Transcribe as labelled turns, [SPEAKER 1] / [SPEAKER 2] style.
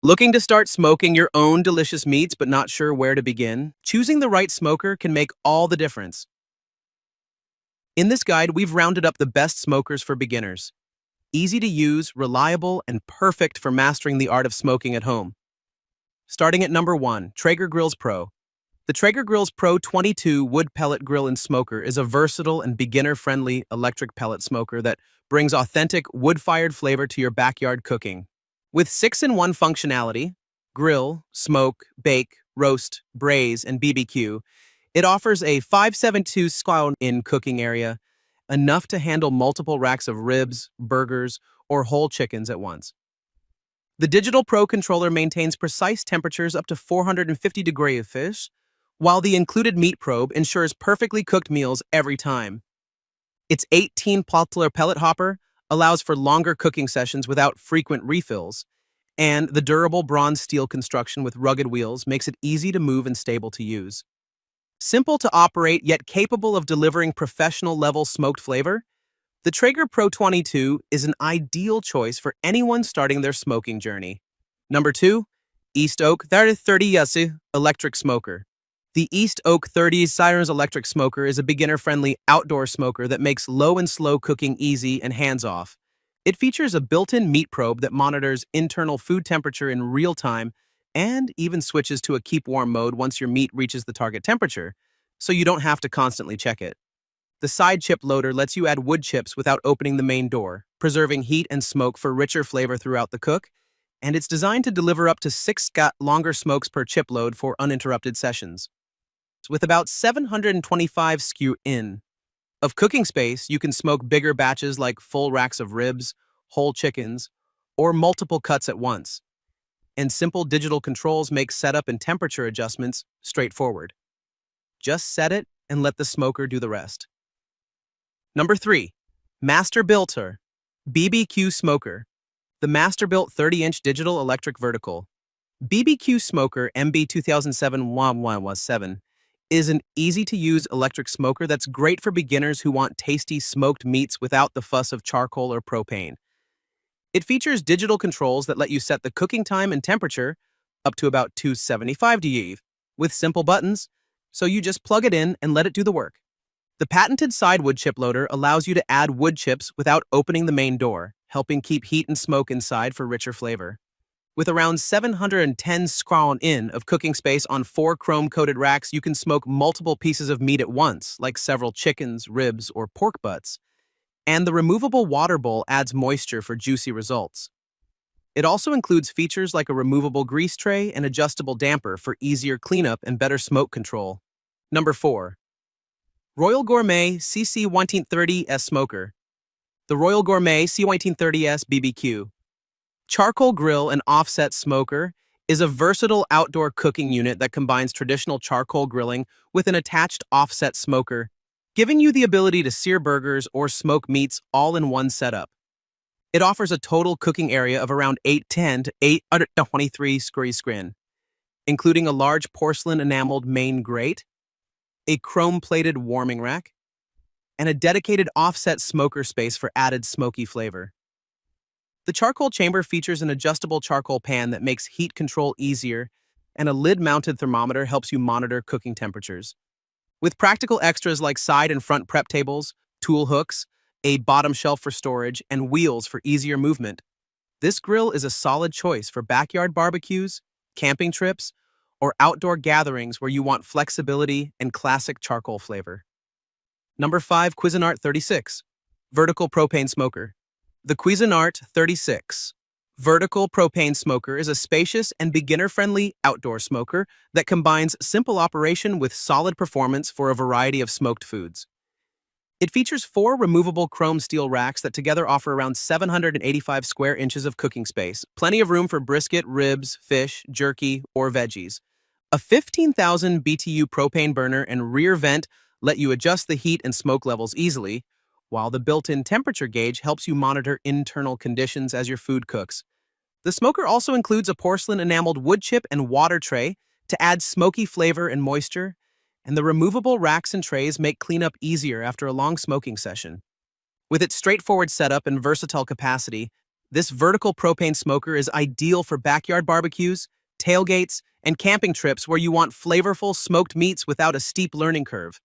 [SPEAKER 1] Looking to start smoking your own delicious meats but not sure where to begin? Choosing the right smoker can make all the difference. In this guide, we've rounded up the best smokers for beginners. Easy to use, reliable, and perfect for mastering the art of smoking at home. Starting at number 1, Traeger Grills Pro. The Traeger Grills Pro 22 wood pellet grill and smoker is a versatile and beginner-friendly electric pellet smoker that brings authentic wood-fired flavor to your backyard cooking. With 6-in-1 functionality, grill, smoke, bake, roast, braise, and BBQ, it offers a 572 scale in cooking area, enough to handle multiple racks of ribs, burgers, or whole chickens at once. The Digital Pro controller maintains precise temperatures up to 450 degrees Fahrenheit, while the included meat probe ensures perfectly cooked meals every time. Its 18-poplar pellet hopper allows for longer cooking sessions without frequent refills, and the durable bronze steel construction with rugged wheels makes it easy to move and stable to use. Simple to operate yet capable of delivering professional-level smoked flavor, the Traeger Pro 22 is an ideal choice for anyone starting their smoking journey. Number 2, East Oak 30 Electric Smoker. The East Oak 30 Sirens Electric Smoker is a beginner-friendly outdoor smoker that makes low and slow cooking easy and hands-off. It features a built-in meat probe that monitors internal food temperature in real time and even switches to a keep warm mode once your meat reaches the target temperature, so you don't have to constantly check it. The side chip loader lets you add wood chips without opening the main door, preserving heat and smoke for richer flavor throughout the cook, and it's designed to deliver up to 6 longer smokes per chip load for uninterrupted sessions. With about 725 sq in of cooking space, you can smoke bigger batches like full racks of ribs, whole chickens, or multiple cuts at once. And simple digital controls make setup and temperature adjustments straightforward. Just set it and let the smoker do the rest. Number 3, Masterbuilt BBQ Smoker. The Masterbuilt 30-inch digital electric vertical BBQ Smoker MB 2007-1117 is an easy-to-use electric smoker that's great for beginners who want tasty smoked meats without the fuss of charcoal or propane. It features digital controls that let you set the cooking time and temperature up to about 275 degrees with simple buttons, so you just plug it in and let it do the work. The patented side wood chip loader allows you to add wood chips without opening the main door, helping keep heat and smoke inside for richer flavor. With around 710 scroll in of cooking space on 4 chrome-coated racks, you can smoke multiple pieces of meat at once, like several chickens, ribs, or pork butts. And the removable water bowl adds moisture for juicy results. It also includes features like a removable grease tray and adjustable damper for easier cleanup and better smoke control. Number 4, Royal Gourmet CC1930S Smoker. The Royal Gourmet C1930S BBQ Charcoal grill and offset smoker is a versatile outdoor cooking unit that combines traditional charcoal grilling with an attached offset smoker, giving you the ability to sear burgers or smoke meats all in one setup. It offers a total cooking area of around 810 to 823 square screen, including a large porcelain enameled main grate, a chrome-plated warming rack, and a dedicated offset smoker space for added smoky flavor. The charcoal chamber features an adjustable charcoal pan that makes heat control easier, and a lid-mounted thermometer helps you monitor cooking temperatures. With practical extras like side and front prep tables, tool hooks, a bottom shelf for storage, and wheels for easier movement, this grill is a solid choice for backyard barbecues, camping trips, or outdoor gatherings where you want flexibility and classic charcoal flavor. Number 5, Cuisinart 36 Vertical Propane Smoker. The Cuisinart 36 Vertical Propane Smoker is a spacious and beginner-friendly outdoor smoker that combines simple operation with solid performance for a variety of smoked foods. It features 4 removable chrome steel racks that together offer around 785 square inches of cooking space, plenty of room for brisket, ribs, fish, jerky, or veggies. A 15,000 BTU propane burner and rear vent let you adjust the heat and smoke levels easily, while the built-in temperature gauge helps you monitor internal conditions as your food cooks. The smoker also includes a porcelain enameled wood chip and water tray to add smoky flavor and moisture, and the removable racks and trays make cleanup easier after a long smoking session. With its straightforward setup and versatile capacity, This vertical propane smoker is ideal for backyard barbecues, tailgates, and camping trips where you want flavorful smoked meats without a steep learning curve.